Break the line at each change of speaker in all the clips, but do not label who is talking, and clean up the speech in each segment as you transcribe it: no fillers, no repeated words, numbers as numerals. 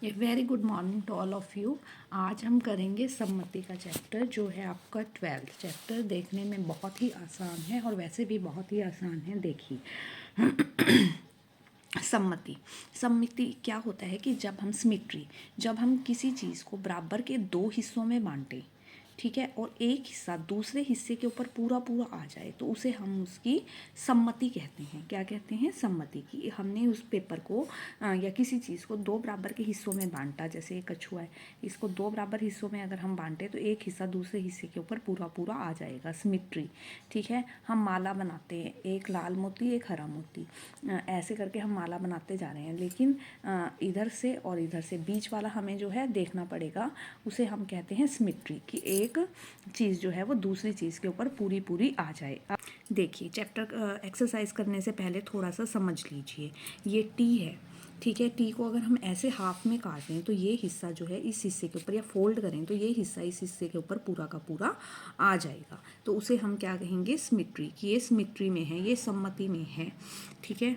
A very good morning to all of you. आज हम करेंगे सम्मति का चैप्टर, जो है आपका 12th चैप्टर। देखने में बहुत ही आसान है और वैसे भी बहुत ही आसान है। देखिए सम्मति सम्मति क्या होता है कि जब हम सिमेट्री, जब हम किसी चीज़ को बराबर के दो हिस्सों में बांटें, ठीक है, और एक हिस्सा दूसरे हिस्से के ऊपर पूरा पूरा आ जाए, तो उसे हम उसकी सम्मति कहते हैं। क्या कहते हैं? सम्मति। की हमने उस पेपर को या किसी चीज़ को दो बराबर के हिस्सों में बांटा। जैसे एक कछुआ है, इसको दो बराबर हिस्सों में अगर हम बांटे तो एक हिस्सा दूसरे हिस्से के ऊपर पूरा पूरा आ जाएगा, सिमेट्री। ठीक है, हम माला बनाते हैं, एक लाल मोती एक हरा मोती, ऐसे करके हम माला बनाते जा रहे हैं, लेकिन इधर से और इधर से बीच वाला हमें जो है देखना पड़ेगा, उसे हम कहते हैं सिमेट्री। कि एक चीज़ जो है वो दूसरी चीज़ के ऊपर पूरी पूरी आ जाए। देखिए चैप्टर एक्सरसाइज करने से पहले थोड़ा सा समझ लीजिए। ये टी है, ठीक है, टी को अगर हम ऐसे हाफ में काट दें तो ये हिस्सा जो है इस हिस्से के ऊपर, या फोल्ड करें तो ये हिस्सा इस हिस्से के ऊपर पूरा का पूरा आ जाएगा, तो उसे हम क्या कहेंगे? सिमेट्री। कि ये सिमेट्री में है, ये सम्मति में है। ठीक है,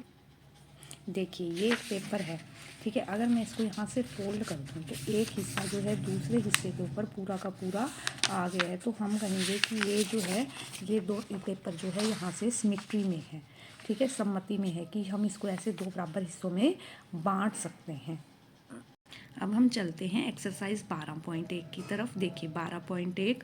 देखिए ये एक पेपर है, ठीक है, अगर मैं इसको यहाँ से फोल्ड कर दूँ तो एक हिस्सा जो है दूसरे हिस्से के ऊपर पूरा का पूरा आ गया है, तो हम कहेंगे कि ये जो है, ये दो पेपर जो है यहाँ से सिमेट्री में है। ठीक है, सम्मति में है, कि हम इसको ऐसे दो बराबर हिस्सों में बांट सकते हैं। अब हम चलते हैं एक्सरसाइज 12.1 की तरफ। देखिए 12.1,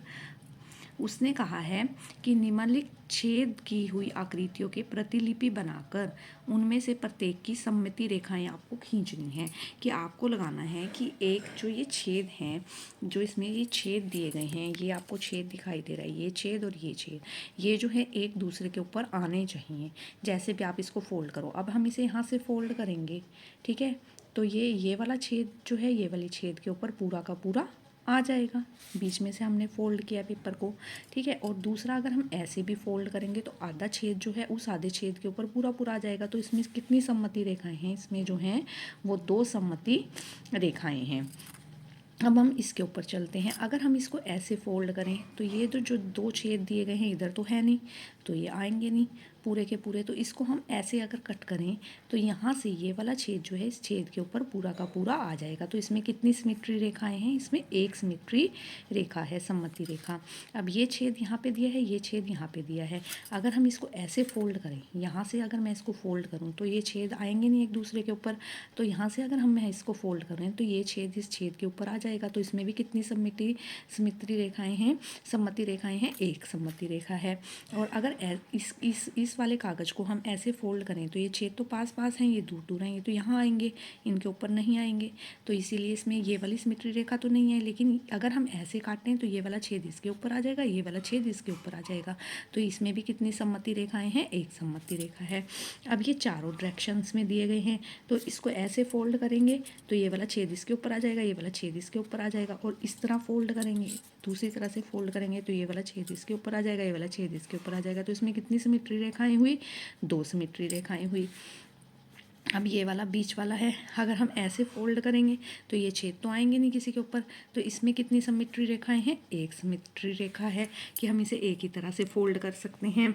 उसने कहा है कि निम्नलिखित छेद की हुई आकृतियों के प्रतिलिपि बनाकर उनमें से प्रत्येक की सममिति रेखाएं आपको खींचनी है। कि आपको लगाना है कि एक जो ये छेद हैं, जो इसमें ये छेद दिए गए हैं, ये आपको छेद दिखाई दे रहा है, ये छेद और ये छेद, ये जो है एक दूसरे के ऊपर आने चाहिए। जैसे भी आप इसको फोल्ड करो, अब हम इसे यहाँ से फोल्ड करेंगे, ठीक है, तो ये वाला छेद जो है ये वाली छेद के ऊपर पूरा का पूरा आ जाएगा। बीच में से हमने फोल्ड किया पेपर को, ठीक है। और दूसरा, अगर हम ऐसे भी फोल्ड करेंगे तो आधा छेद जो है उस आधे छेद के ऊपर पूरा पूरा आ जाएगा। तो इसमें कितनी सम्मति रेखाएं हैं? इसमें जो हैं वो दो सम्मति रेखाएं हैं। अब हम इसके ऊपर चलते हैं। अगर हम इसको ऐसे फोल्ड करें तो ये तो जो दो छेद दिए गए हैं इधर तो है नहीं, तो ये आएंगे नहीं पूरे के पूरे। तो इसको हम ऐसे अगर कट करें तो यहाँ से ये वाला छेद जो है इस छेद के ऊपर पूरा का पूरा आ जाएगा। तो इसमें कितनी सिमेट्री रेखाएं हैं? इसमें एक सिमेट्री रेखा है, सम्मति रेखा। अब ये छेद यहाँ पे दिया है, ये छेद यहाँ पे दिया है। अगर हम इसको ऐसे फोल्ड करें, यहाँ से अगर मैं इसको फोल्ड करूँ तो ये छेद आएंगे नहीं एक दूसरे के ऊपर। तो यहाँ से अगर मैं इसको फोल्ड करें तो ये छेद इस छेद के ऊपर आ जाएगा। तो इसमें भी कितनी सिमेट्री रेखाएं हैं? सम्मति रेखाएं हैं, एक सम्मति रेखा है। और अगर इस वाले कागज़ को हम ऐसे फोल्ड करें तो ये छेद तो पास पास हैं, ये दूर दूर हैं, ये तो यहाँ आएंगे, इनके ऊपर नहीं आएंगे। तो इसीलिए इसमें ये वाली सिमेट्री रेखा तो नहीं है। लेकिन अगर हम ऐसे काटें तो ये वाला छेद इसके ऊपर आ जाएगा, ये वाला छेद इसके ऊपर आ जाएगा। तो इसमें भी कितनी सम्मति रेखाएं हैं? एक सम्मति रेखा है। अब ये चारों डायरेक्शंस में दिए गए हैं, तो इसको ऐसे फोल्ड करेंगे तो ये वाला छेद इसके ऊपर आ जाएगा, ये वाला छेद इसके ऊपर आ जाएगा। और इस तरह फोल्ड करेंगे, दूसरी तरह से फोल्ड करेंगे तो ये वाला छेद इसके ऊपर आ जाएगा, ये वाला छेद इसके ऊपर आ जाएगा। तो इसमें कितनी सिमेट्री रेखाएं हुई? दो सिमेट्री रेखाएं हुई। अब ये वाला बीच वाला है, अगर हम ऐसे फोल्ड करेंगे तो ये छेद तो आएंगे नहीं किसी के ऊपर। तो इसमें कितनी सिमेट्री रेखाएं हैं? एक सिमेट्री रेखा है, कि हम इसे एक ही तरह से फोल्ड कर सकते हैं।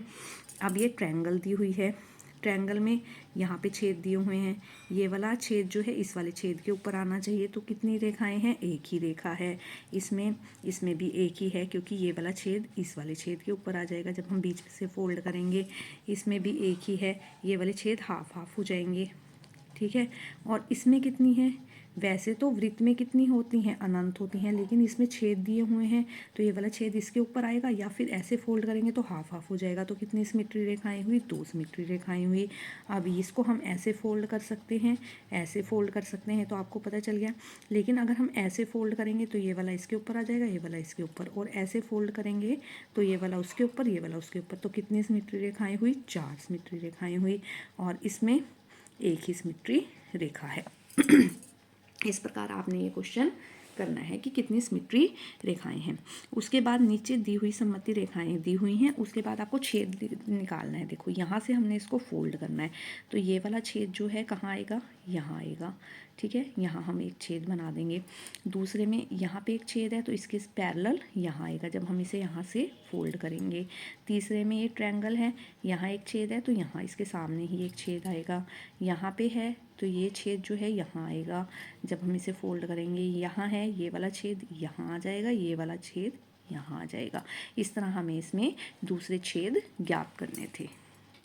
अब ये ट्रायंगल दी हुई है, ट्रायंगल में यहाँ पे छेद दिए हुए हैं, ये वाला छेद जो है इस वाले छेद के ऊपर आना चाहिए। तो कितनी रेखाएं हैं? एक ही रेखा है। इसमें भी एक ही है, क्योंकि ये वाला छेद इस वाले छेद के ऊपर आ जाएगा जब हम बीच में से फोल्ड करेंगे। इसमें भी एक ही है, ये वाले छेद हाफ हाफ हो जाएंगे, ठीक है। और इसमें कितनी है? वैसे तो वृत्त में कितनी होती हैं? अनंत होती हैं, लेकिन इसमें छेद दिए हुए हैं तो ये वाला छेद इसके ऊपर आएगा, या फिर ऐसे फोल्ड करेंगे तो हाफ हाफ हो जाएगा। तो कितनी सिमेट्री रेखाएं हुई? दो सिमेट्री रेखाएं हुई। अब इसको हम ऐसे फोल्ड कर सकते हैं, ऐसे फोल्ड कर सकते हैं, तो आपको पता चल गया। लेकिन अगर हम ऐसे फोल्ड करेंगे तो ये वाला इसके ऊपर आ जाएगा, ये वाला इसके ऊपर, और ऐसे फोल्ड करेंगे तो ये वाला उसके ऊपर, ये वाला उसके ऊपर। तो कितनी सिमेट्री रेखाएं हुई? चार सिमेट्री रेखाएं हुई। और इसमें एक ही सिमेट्री रेखा है। इस प्रकार आपने ये क्वेश्चन करना है कि कितनी सिमेट्री रेखाएं हैं। उसके बाद नीचे दी हुई सम्मति रेखाएं दी हुई हैं, उसके बाद आपको छेद निकालना है। देखो यहाँ से हमने इसको फोल्ड करना है, तो ये वाला छेद जो है कहाँ आएगा? यहाँ आएगा। ठीक है, यहाँ हम एक छेद बना देंगे। दूसरे में यहाँ पे एक छेद है तो इसके पैरेलल यहाँ आएगा जब हम इसे यहाँ से फोल्ड करेंगे। तीसरे में ये ट्रायंगल है, यहाँ एक छेद है तो यहाँ इसके सामने ही एक छेद आएगा। यहाँ पे है तो ये छेद जो है यहाँ आएगा जब हम इसे फोल्ड करेंगे। यहाँ है ये वाला छेद यहाँ आ जाएगा, ये वाला छेद यहाँ आ जाएगा। इस तरह हमें इसमें दूसरे छेद ज्ञात करने थे।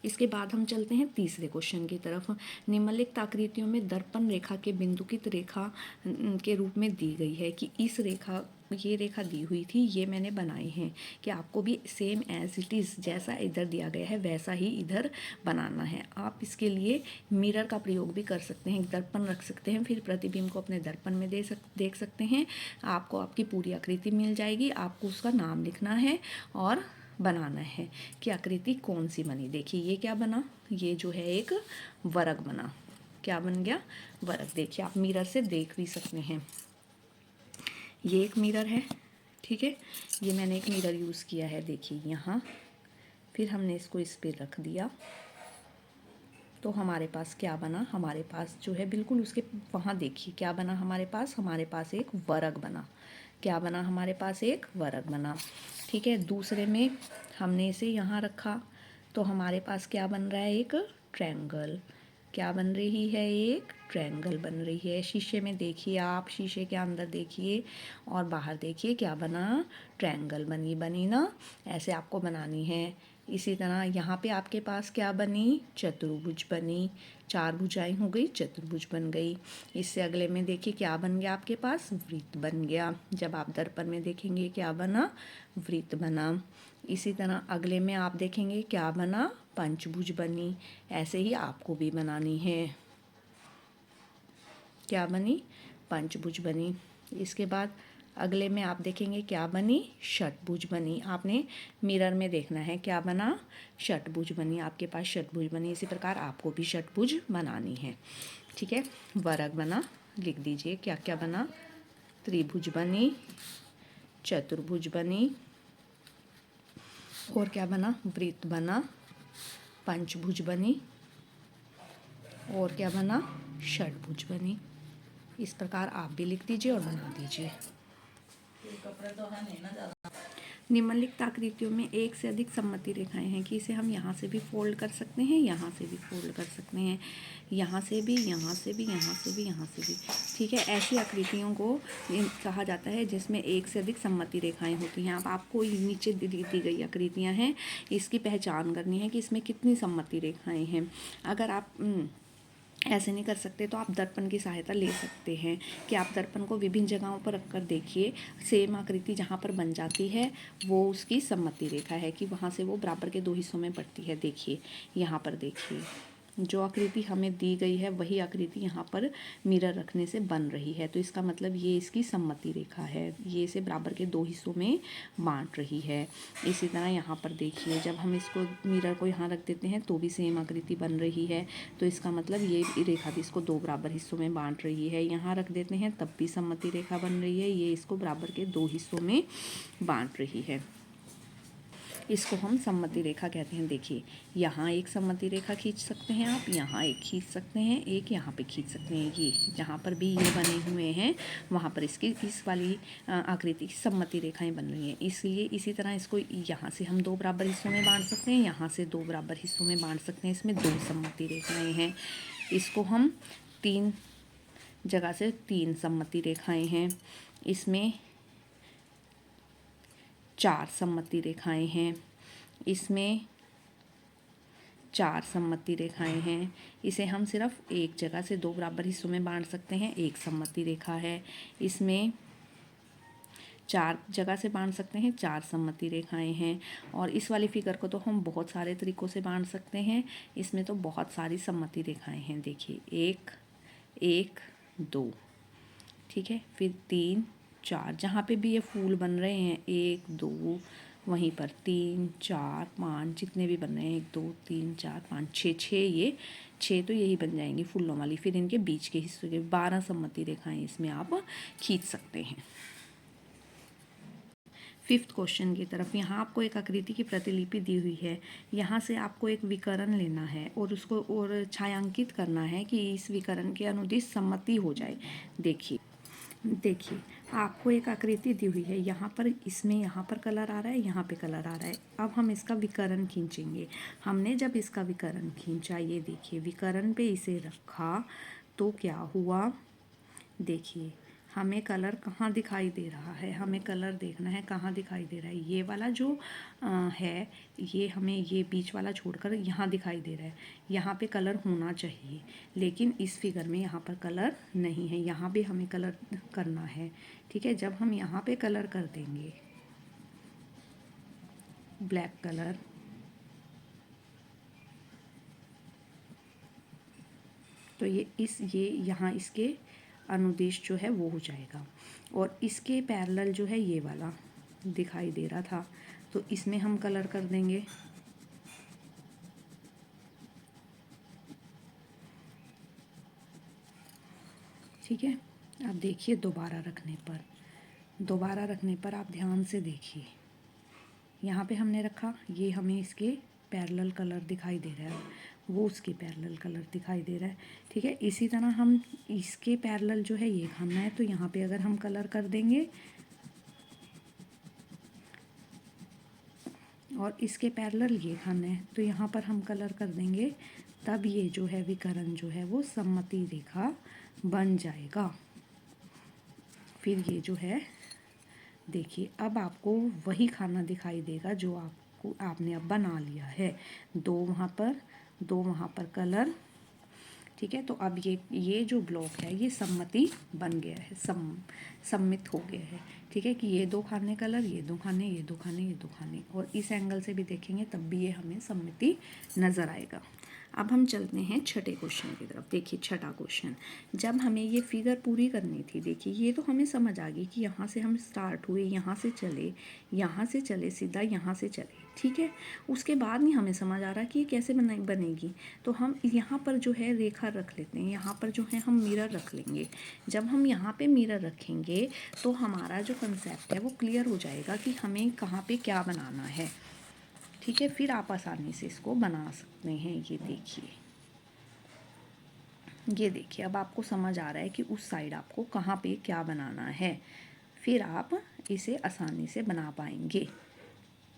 इसके बाद हम चलते हैं तीसरे क्वेश्चन की तरफ। निम्नलिखित आकृतियों में दर्पण रेखा के बिंदुकित रेखा के रूप में दी गई है कि इस रेखा, ये रेखा दी हुई थी, ये मैंने बनाई है कि आपको भी सेम एज इट इज़ जैसा इधर दिया गया है वैसा ही इधर बनाना है। आप इसके लिए मिरर का प्रयोग भी कर सकते हैं, दर्पण रख सकते हैं, फिर प्रतिबिंब को अपने दर्पण में देख सकते हैं। आपको आपकी पूरी आकृति मिल जाएगी। आपको उसका नाम लिखना है और बनाना है कि आकृति कौन सी बनी। देखिए ये क्या बना, ये जो है एक वर्ग बना। क्या बन गया? वर्ग। देखिए आप मिरर से देख भी सकते हैं। ये एक मिरर है, ठीक है, ये मैंने एक मिरर यूज़ किया है। देखिए यहाँ, फिर हमने इसको इस पर रख दिया तो हमारे पास क्या बना, हमारे पास जो है बिल्कुल उसके वहाँ देखिए क्या बना हमारे पास एक वर्ग बना। क्या बना हमारे पास? एक वर्ग बना। ठीक है, दूसरे में हमने इसे यहाँ रखा तो हमारे पास क्या बन रहा है? एक ट्रायंगल। क्या बन रही है? एक ट्रायंगल बन रही है। शीशे में देखिए, आप शीशे के अंदर देखिए और बाहर देखिए क्या बना? ट्रायंगल बनी ना। ऐसे आपको बनानी है। इसी तरह यहाँ पे आपके पास क्या बनी? चतुर्भुज बनी। 4 भुजाएं हो गई, चतुर्भुज बन गई। इससे अगले में देखिए क्या बन गया आपके पास? वृत्त बन गया। जब आप दर्पण में देखेंगे क्या बना? वृत्त बना। इसी तरह अगले में आप देखेंगे क्या बना? पंचभुज बनी। ऐसे ही आपको भी बनानी है। क्या बनी? पंचभुज बनी। इसके बाद अगले में आप देखेंगे क्या बनी? षटभुज बनी। आपने मिरर में देखना है क्या बना? षटभुज बनी। आपके पास षटभुज बनी। इसी प्रकार आपको भी षटभुज बनानी है। ठीक है, वर्ग बना, लिख दीजिए क्या क्या बना? त्रिभुज बनी, चतुर्भुज बनी, और क्या बना? वृत्त बना, पंचभुज बनी, और क्या बना? षटभुज बनी। इस प्रकार आप भी लिख दीजिए और बना दीजिए। निम्नलिखित आकृतियों में एक से अधिक सममिति रेखाएं हैं कि इसे हम यहाँ से भी फोल्ड कर सकते हैं, यहाँ से भी फोल्ड कर सकते हैं, यहाँ से भी, यहाँ से भी, यहाँ से भी, यहाँ से भी। ठीक है, ऐसी आकृतियों को कहा जाता है जिसमें एक से अधिक सममिति रेखाएं होती हैं। अब आपको नीचे दी गई आकृतियाँ हैं, इसकी पहचान करनी है कि इसमें कितनी सममिति रेखाएँ हैं। अगर आप ऐसे नहीं कर सकते तो आप दर्पण की सहायता ले सकते हैं कि आप दर्पण को विभिन्न जगहों पर रखकर देखिए, सेम आकृति जहाँ पर बन जाती है वो उसकी सममिति रेखा है कि वहाँ से वो बराबर के 2 हिस्सों में बढ़ती है। देखिए यहाँ पर देखिए, जो आकृति हमें दी गई है वही आकृति यहाँ पर मिरर रखने से बन रही है, तो इसका मतलब ये इसकी सममिति रेखा है, ये इसे बराबर के 2 हिस्सों में बांट रही है। इसी तरह यहाँ पर देखिए, जब हम इसको मिरर को यहाँ रख देते हैं तो भी सेम आकृति बन रही है, तो इसका मतलब ये रेखा भी इसको 2 बराबर हिस्सों में बांट रही है। यहाँ रख देते हैं तब भी सममिति रेखा बन रही है, ये इसको बराबर के 2 हिस्सों में बांट रही है। इसको हम सममिति रेखा कहते हैं। देखिए यहाँ एक सममिति रेखा खींच सकते हैं आप, यहाँ एक खींच सकते हैं, एक यहाँ पे खींच सकते हैं। ये जहाँ पर भी ये बने हुए हैं वहाँ पर इसकी इस वाली आकृति की सममिति रेखाएं बन रही हैं, इसलिए इसी तरह इसको यहाँ से हम 2 बराबर हिस्सों में बांट सकते हैं, यहाँ से 2 बराबर हिस्सों में बांट सकते हैं। इसमें 2 सममिति रेखाएँ हैं। इसको हम 3 जगह से 3 सममिति रेखाएँ हैं। इसमें 4 सममिति रेखाएं हैं, इसमें 4 सममिति रेखाएं हैं। इसे हम सिर्फ एक जगह से 2 बराबर हिस्सों में बांट सकते हैं, एक सममिति रेखा है। इसमें 4 जगह से बांट सकते हैं, 4 सममिति रेखाएं हैं। और इस वाली फिगर को तो हम बहुत सारे तरीक़ों से बांट सकते हैं, इसमें तो बहुत सारी सममिति रेखाएं हैं। देखिए 1 1 2, ठीक है, फिर 3 4, जहाँ पे भी ये फूल बन रहे हैं 1 2, वहीं पर 3 4 5, जितने भी बन रहे हैं 1 2 3 4 5 6 6, ये 6 तो यही बन जाएंगी फूलों वाली। फिर इनके बीच के हिस्से के 12 सममिति रेखाएं इसमें आप खींच सकते हैं। 5th क्वेश्चन की तरफ। यहाँ आपको एक आकृति की प्रतिलिपि दी हुई है। यहाँ से आपको एक विकर्ण लेना है और उसको और छायांकित करना है कि इस विकर्ण के अनुदिश सम्मति हो जाए। देखिए आपको एक आकृति दी हुई है, यहाँ पर इसमें यहाँ पर कलर आ रहा है, यहाँ पे कलर आ रहा है। अब हम इसका विकर्ण खींचेंगे। हमने जब इसका विकर्ण खींचा, ये देखिए विकर्ण पे इसे रखा तो क्या हुआ, देखिए हमें कलर कहाँ दिखाई दे रहा है, हमें कलर देखना है कहाँ दिखाई दे रहा है। ये वाला जो है, ये हमें ये बीच वाला छोड़कर यहाँ दिखाई दे रहा है। यहाँ पे कलर होना चाहिए, लेकिन इस फिगर में यहाँ पर कलर नहीं है। यहाँ पे हमें कलर करना है, ठीक है। जब हम यहाँ पे कलर कर देंगे ब्लैक कलर, तो ये यहाँ इसके अनुदेश जो है वो हो जाएगा। और इसके पैरेलल जो है ये वाला दिखाई दे रहा था, तो इसमें हम कलर कर देंगे। ठीक है। अब देखिए दोबारा रखने पर आप ध्यान से देखिए, यहाँ पे हमने रखा, ये हमें इसके पैरेलल कलर दिखाई दे रहा है, वो उसके पैरेलल कलर दिखाई दे रहा है। ठीक है। इसी तरह हम इसके पैरेलल जो है ये खाना है, तो यहाँ पे अगर हम कलर कर देंगे और इसके पैरेलल ये खाना है, तो यहाँ पर हम कलर कर देंगे, तब ये जो है विकर्ण जो है वो सम्मति रेखा बन जाएगा। फिर ये जो है देखिए, अब आपको वही खाना दिखाई देगा जो आपने अब बना लिया है। दो वहाँ पर कलर। ठीक है। तो अब ये जो ब्लॉक है ये सम्मति बन गया है, सम्मित हो गया है। ठीक है कि ये दो खाने कलर, ये दो खाने, ये दो खाने, ये दो खाने, और इस एंगल से भी देखेंगे तब भी ये हमें सम्मिति नज़र आएगा। अब हम चलते हैं छठे क्वेश्चन की तरफ। देखिए छठा क्वेश्चन, जब हमें ये फिगर पूरी करनी थी, देखिए ये तो हमें समझ आ गई कि यहाँ से हम स्टार्ट हुए, यहाँ से चले सीधा यहाँ से चले। ठीक है। उसके बाद नहीं हमें समझ आ रहा कि ये कैसे बनेगी, तो हम यहाँ पर जो है रेखा रख लेते हैं, यहाँ पर जो है हम मिरर रख लेंगे। जब हम यहाँ पे मिरर रखेंगे तो हमारा जो कंसेप्ट है वो क्लियर हो जाएगा कि हमें कहाँ पे क्या बनाना है। ठीक है। फिर आप आसानी से इसको बना सकते हैं। ये देखिए अब आपको समझ आ रहा है कि उस साइड आपको कहाँ पे क्या बनाना है, फिर आप इसे आसानी से बना पाएंगे।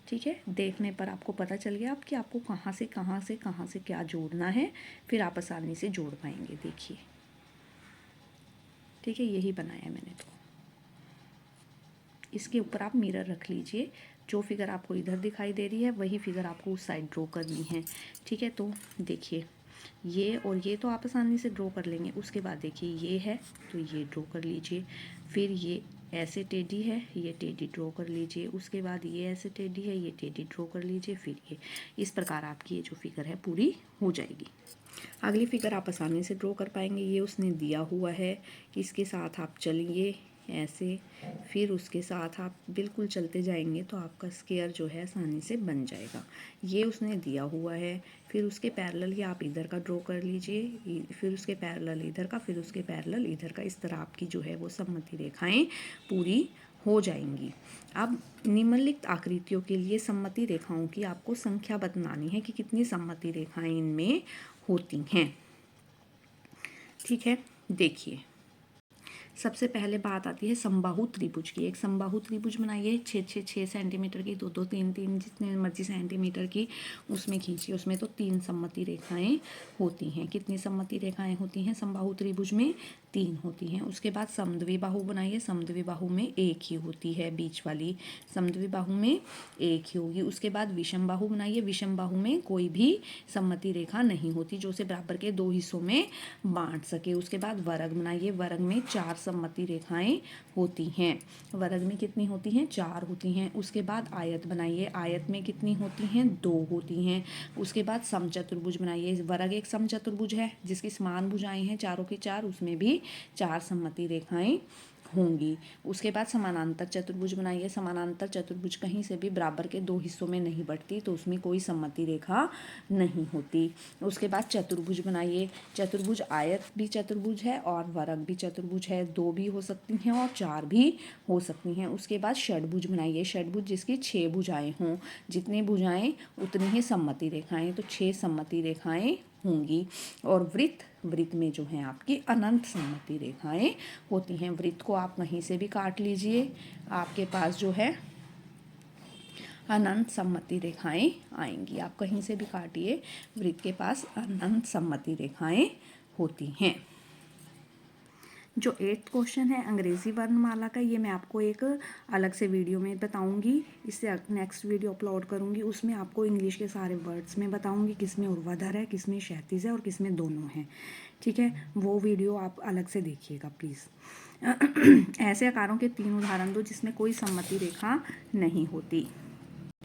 ठीक है। देखने पर आपको पता चल गया अब कि आपको कहाँ से क्या जोड़ना है, फिर आप आसानी से जोड़ पाएंगे। देखिए ठीक है, यही बनाया मैंने। तो इसके ऊपर आप मिरर रख लीजिए, जो फिगर आपको इधर दिखाई दे रही है वही फिगर आपको उस साइड ड्रॉ करनी है। ठीक है। तो देखिए ये और ये तो आप आसानी से ड्रॉ कर लेंगे। उसके बाद देखिए ये है तो ये ड्रॉ कर लीजिए, फिर ये ऐसे टेढ़ी है, ये टेढ़ी ड्रॉ कर लीजिए। उसके बाद ये ऐसे टेढ़ी है, ये टेढ़ी ड्रॉ कर लीजिए। फिर ये इस प्रकार आपकी ये जो फिगर है पूरी हो जाएगी। अगली फिगर आप आसानी से ड्रॉ कर पाएंगे। ये उसने दिया हुआ है, इसके साथ आप चलिए ऐसे, फिर उसके साथ आप बिल्कुल चलते जाएंगे तो आपका स्क्वायर जो है आसानी से बन जाएगा। ये उसने दिया हुआ है, फिर उसके पैरेलल ही आप इधर का ड्रॉ कर लीजिए, फिर उसके पैरेलल इधर का, फिर उसके पैरेलल इधर का। इस तरह आपकी जो है वो सम्मति रेखाएं पूरी हो जाएंगी। अब निम्नलिखित आकृतियों के लिए सम्मति रेखाओं की आपको संख्या बतानी है कि कितनी सम्मति रेखाएं इनमें होती हैं। ठीक है। देखिए सबसे पहले बात आती है समबाहु त्रिभुज की। एक समबाहु त्रिभुज बनाइए, 6 सेंटीमीटर की, 2 3 जितने मर्जी सेंटीमीटर की उसमें खींचिए। उसमें तो 3 सम्मति रेखाएं होती हैं। कितनी सम्मति रेखाएं होती हैं समबाहु त्रिभुज में? 3 होती हैं। उसके बाद समद्विबाहु बनाइए। समद्विबाहु में एक ही होती है, बीच वाली समद्विबाहु में एक ही होगी। उसके बाद विषम बाहु बनाइए। विषम बाहु में कोई भी सम्मति रेखा नहीं होती जो उसे बराबर के 2 हिस्सों में बांट सके। उसके बाद वर्ग बनाइए। वर्ग में 4 सम्मति रेखाएं होती हैं। वर्ग में कितनी होती हैं? 4 होती हैं। उसके बाद आयत बनाइए। आयत में कितनी होती हैं? 2 होती हैं। उसके बाद समचतुर्भुज बनाइए। वर्ग एक समचतुर्भुज है जिसकी समान भुजाएं हैं चारों की चार, उसमें भी 4 सम्मति रेखाएं होंगी। उसके बाद समानांतर चतुर्भुज बनाइए। समानांतर चतुर्भुज कहीं से भी बराबर के दो हिस्सों में नहीं बढ़ती, तो उसमें कोई सममिति रेखा नहीं होती। उसके बाद चतुर्भुज बनाइए। चतुर्भुज आयत भी चतुर्भुज है और वर्ग भी चतुर्भुज है, 2 भी हो सकती हैं और 4 भी हो सकती हैं। उसके बाद षडभुज बनाइए। षडभुज जिसकी 6 भुजाएं हों, जितनी भुजाएं उतनी ही सममिति रेखाएं, तो 6 सममिति रेखाएं होंगी। और वृत्त में जो है आपकी अनंत सममिति रेखाएं होती हैं। वृत्त को आप कहीं से भी काट लीजिए, आपके पास जो है अनंत सममिति रेखाएं आएंगी। आप कहीं से भी काटिए, वृत्त के पास अनंत सममिति रेखाएं होती हैं। जो 8th क्वेश्चन है अंग्रेजी वर्णमाला का, ये मैं आपको एक अलग से वीडियो में बताऊंगी। इससे नेक्स्ट वीडियो अपलोड करूंगी, उसमें आपको इंग्लिश के सारे वर्ड्स में बताऊंगी, किसमें ऊर्ध्वाधर है, किसमें क्षैतिज है और किसमें दोनों हैं। ठीक है, वो वीडियो आप अलग से देखिएगा प्लीज़। ऐसे आकारों के 3 उदाहरण दो जिसमें कोई सममिति रेखा नहीं होती।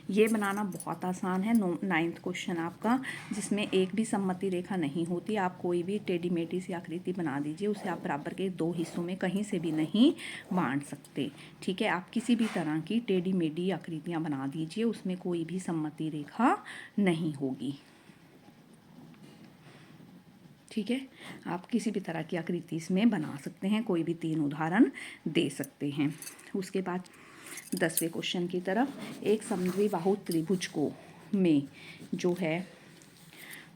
ये बनाना बहुत आसान है। 9th क्वेश्चन आपका, जिसमें एक भी सममिति रेखा नहीं होती। आप कोई भी टेढ़ी मेढ़ी सी आकृति बना दीजिए, उसे आप बराबर के 2 हिस्सों में कहीं से भी नहीं बांट सकते। ठीक है, आप किसी भी तरह की टेढ़ी मेढ़ी आकृतियाँ बना दीजिए, उसमें कोई भी सममिति रेखा नहीं होगी। ठीक है, आप किसी भी तरह की आकृति इसमें बना सकते हैं, कोई भी 3 उदाहरण दे सकते हैं। उसके बाद 10वें क्वेश्चन की तरफ, एक समद्विबाहु त्रिभुज को में जो है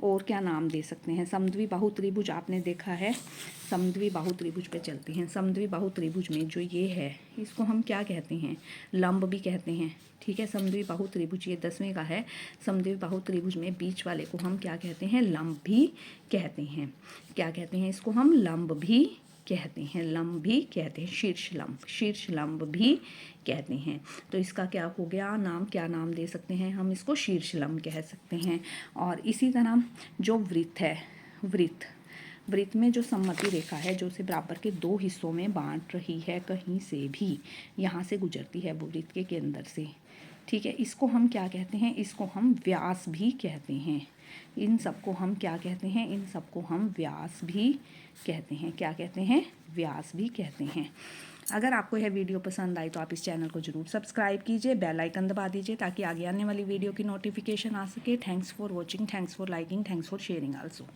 और क्या नाम दे सकते हैं। समद्विबाहु त्रिभुज आपने देखा है, समद्विबाहु त्रिभुज पे चलते हैं। समद्विबाहु त्रिभुज में जो ये है, इसको हम क्या कहते हैं, लंब भी कहते हैं। ठीक है, समद्विबाहु त्रिभुज ये 10वें का है। समद्विबाहु त्रिभुज में बीच वाले को हम क्या कहते हैं, लंब भी कहते हैं। क्या कहते हैं इसको हम, लंब भी कहते हैं। लंब भी कहते हैं, शीर्ष लंब भी कहते हैं। तो इसका क्या हो गया नाम, क्या नाम दे सकते हैं हम इसको, शीर्ष लंब कह सकते हैं। और इसी तरह जो वृत्त है, वृत्त में जो सममिति रेखा है, जो उसे बराबर के 2 हिस्सों में बांट रही है, कहीं से भी यहाँ से गुजरती है वो वृत्त के केंद्र से। ठीक है, इसको हम क्या कहते हैं, इसको हम व्यास भी कहते हैं। इन सबको हम क्या कहते हैं, इन सबको हम व्यास भी कहते हैं। क्या कहते हैं, व्यास भी कहते हैं। अगर आपको यह वीडियो पसंद आई तो आप इस चैनल को जरूर सब्सक्राइब कीजिए, बेल आइकन दबा दीजिए ताकि आगे आने वाली वीडियो की नोटिफिकेशन आ सके। Thanks for watching, thanks for liking, thanks for sharing also.